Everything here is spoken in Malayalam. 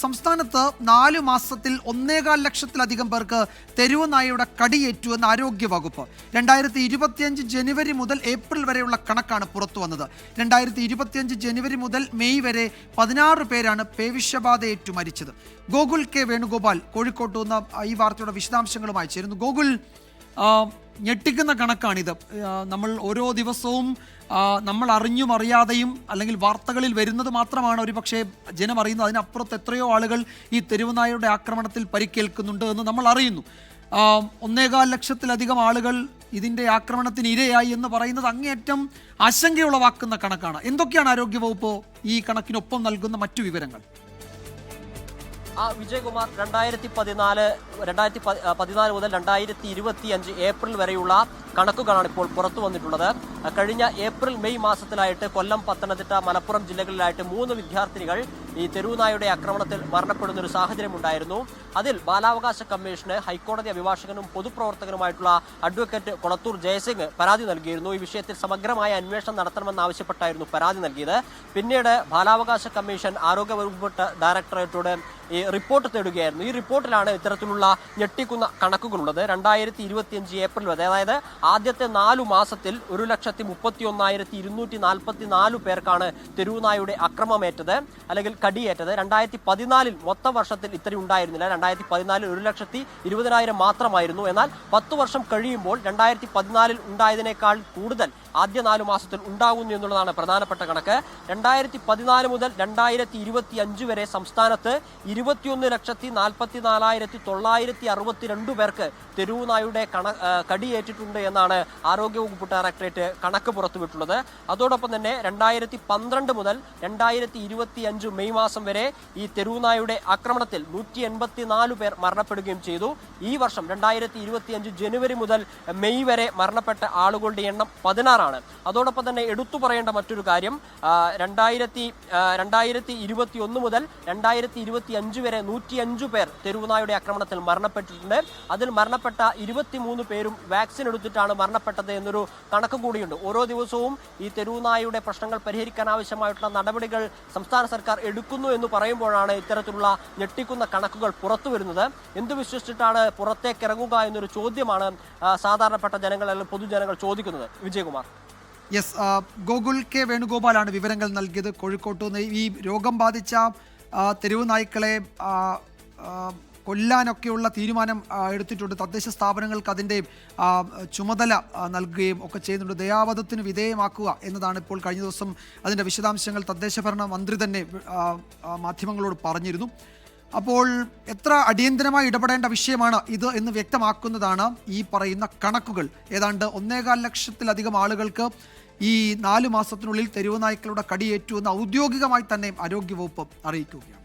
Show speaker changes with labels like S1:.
S1: സംസ്ഥാനത്ത് 4 മാസത്തിൽ 1.25 ലക്ഷത്തിലധികം പേർക്ക് തെരുവ് നായയുടെ കടിയേറ്റു എന്ന് ആരോഗ്യവകുപ്പ്. 2025 ജനുവരി മുതൽ ഏപ്രിൽ വരെയുള്ള കണക്കാണ് പുറത്തു വന്നത്. 2025 ജനുവരി മുതൽ മെയ് വരെ 16 പേരാണ് പേവിഷബാധയേറ്റു മരിച്ചത്. ഗോകുൽ കെ വേണുഗോപാൽ കോഴിക്കോട്ട് നിന്ന് ഈ വാർത്തയുടെ വിശദാംശങ്ങളുമായി ചേരുന്നു. ഗോകുൽ, ഞെട്ടിക്കുന്ന കണക്കാണിത്. നമ്മൾ ഓരോ ദിവസവും നമ്മൾ അറിഞ്ഞും അറിയാതെയും അല്ലെങ്കിൽ വാർത്തകളിൽ വരുന്നത് മാത്രമാണ് ഒരുപക്ഷെ ജനം അറിയുന്നത്. അതിനപ്പുറത്ത് എത്രയോ ആളുകൾ ഈ തെരുവുനായയുടെ ആക്രമണത്തിൽ പരിക്കേൽക്കുന്നുണ്ട് എന്ന് നമ്മൾ അറിയുന്നു. 1.25 ലക്ഷത്തിലധികം ആളുകൾ ഇതിൻ്റെ ആക്രമണത്തിന് ഇരയായി എന്ന് പറയുന്നത് അങ്ങേയറ്റം ആശങ്കയുളവാക്കുന്ന കണക്കാണ്. എന്തൊക്കെയാണ് ആരോഗ്യവകുപ്പ് ഈ കണക്കിനൊപ്പം നൽകുന്ന മറ്റു വിവരങ്ങൾ?
S2: വിജയകുമാർ, 2014 മുതൽ 2025 ഏപ്രിൽ വരെയുള്ള കണക്കുകളാണ് ഇപ്പോൾ പുറത്തു വന്നിട്ടുള്ളത്. കഴിഞ്ഞ ഏപ്രിൽ മെയ് മാസത്തിലായിട്ട് കൊല്ലം, പത്തനംതിട്ട, മലപ്പുറം ജില്ലകളിലായിട്ട് 3 വിദ്യാർത്ഥിനികൾ ഈ തെരുവുനായയുടെ ആക്രമണത്തിൽ മരണപ്പെടുന്ന ഒരു സാഹചര്യം ഉണ്ടായിരുന്നു. അതിൽ ബാലാവകാശ കമ്മീഷന് ഹൈക്കോടതി അഭിഭാഷകനും പൊതുപ്രവർത്തകനുമായിട്ടുള്ള അഡ്വക്കേറ്റ് കൊളത്തൂർ ജയസിംഗ് പരാതി നൽകിയിരുന്നു. ഈ വിഷയത്തിൽ സമഗ്രമായ അന്വേഷണം നടത്തണമെന്നാവശ്യപ്പെട്ടായിരുന്നു പരാതി നൽകിയത്. പിന്നീട് ബാലാവകാശ കമ്മീഷൻ ആരോഗ്യവകുപ്പ് ഡയറക്ടറേറ്റോട് ഈ റിപ്പോർട്ട് തേടുകയായിരുന്നു. ഈ റിപ്പോർട്ടിലാണ് ഇത്തരത്തിലുള്ള ഞെട്ടിക്കുന്ന കണക്കുകളുള്ളത്. 2025 ഏപ്രിൽ വരെ, അതായത് ആദ്യത്തെ 4 മാസത്തിൽ 1,51,244 പേർക്കാണ് തെരുവുനായുടെ അക്രമമേറ്റത് അല്ലെങ്കിൽ കടിയേറ്റത്. 2014 മൊത്തം വർഷത്തിൽ ഇത്രയും ഉണ്ടായിരുന്നില്ല. 2014 1,20,000 മാത്രമായിരുന്നു. എന്നാൽ 10 വർഷം കഴിയുമ്പോൾ 2014 ഉണ്ടായതിനേക്കാൾ കൂടുതൽ ആദ്യ 4 മാസത്തിൽ ഉണ്ടാകുന്നു എന്നുള്ളതാണ് പ്രധാനപ്പെട്ട കണക്ക്. 2014 മുതൽ 2025 വരെ സംസ്ഥാനത്ത് 21,44,962 പേർക്ക് തെരുവുനായുടെ കടിയേറ്റിട്ടുണ്ട് എന്നാണ് ആരോഗ്യവകുപ്പ് ഡയറക്ടറേറ്റ് കണക്ക് പുറത്തുവിട്ടുള്ളത്. അതോടൊപ്പം തന്നെ 2012 മുതൽ 2025 മെയ് മാസം വരെ ഈ തെരുവുനായുടെ ആക്രമണത്തിൽ 184 പേർ മരണപ്പെടുകയും ചെയ്തു. ഈ വർഷം 2025 ജനുവരി മുതൽ മെയ് വരെ മരണപ്പെട്ട ആളുകളുടെ എണ്ണം 16 ആണ്. അതോടൊപ്പം തന്നെ എടുത്തു പറയേണ്ട മറ്റൊരു കാര്യം, 2021 മുതൽ 2025 വരെ 105 പേർ തെരുവുനായുടെ ആക്രമണത്തിൽ മരണപ്പെട്ടിട്ടുണ്ട്. അതിൽ മരണപ്പെട്ട 23 പേരും വാക്സിൻ എടുത്തിട്ടാണ് മരണപ്പെട്ടത് എന്നൊരു കണക്ക് കൂടിയുണ്ട്. ഓരോ ദിവസവും ഈ തെരുവുനായുടെ പ്രശ്നങ്ങൾ പരിഹരിക്കാൻ ആവശ്യമായിട്ടുള്ള നടപടികൾ സംസ്ഥാന സർക്കാർ എടുക്കുന്നു എന്ന് പറയുമ്പോഴാണ് ഇത്തരത്തിലുള്ള ഞെട്ടിക്കുന്ന കണക്കുകൾ പുറത്തു വരുന്നത്. എന്ത് വിശ്വസിച്ചിട്ടാണ് പുറത്തേക്ക് ഇറങ്ങുക എന്നൊരു ചോദ്യമാണ് സാധാരണപ്പെട്ട ജനങ്ങൾ അല്ലെങ്കിൽ പൊതുജനങ്ങൾ ചോദിക്കുന്നത്. വിജയകുമാർ.
S1: യെസ്, ഗോകുൽ കെ വേണുഗോപാലാണ് വിവരങ്ങൾ നൽകിയത് കോഴിക്കോട്ട് നിന്ന്. ഈ രോഗം ബാധിച്ച തെരുവ് നായ്ക്കളെ കൊല്ലാനൊക്കെയുള്ള തീരുമാനം എടുത്തിട്ടുണ്ട്. തദ്ദേശ സ്ഥാപനങ്ങൾക്ക് അതിൻ്റെ ചുമതല നൽകുകയും ഒക്കെ ചെയ്യുന്നുണ്ട്. ദയാവധത്തിന് വിധേയമാക്കുക എന്നതാണ് ഇപ്പോൾ കഴിഞ്ഞ ദിവസം അതിൻ്റെ വിശദാംശങ്ങൾ തദ്ദേശഭരണ മന്ത്രി തന്നെ മാധ്യമങ്ങളോട് പറഞ്ഞിരുന്നു. അപ്പോൾ എത്ര അടിയന്തരമായി ഇടപെടേണ്ട വിഷയമാണ് ഇത് എന്ന് വ്യക്തമാക്കുന്നതാണ് ഈ പറയുന്ന കണക്കുകൾ. ഏതാണ്ട് 1.25 ലക്ഷത്തിലധികം ആളുകൾക്ക് ഈ 4 മാസത്തിനുള്ളിൽ തെരുവുനായ്ക്കളുടെ കടിയേറ്റു എന്ന് ഔദ്യോഗികമായി തന്നെ ആരോഗ്യവകുപ്പ് അറിയിക്കുകയാണ്.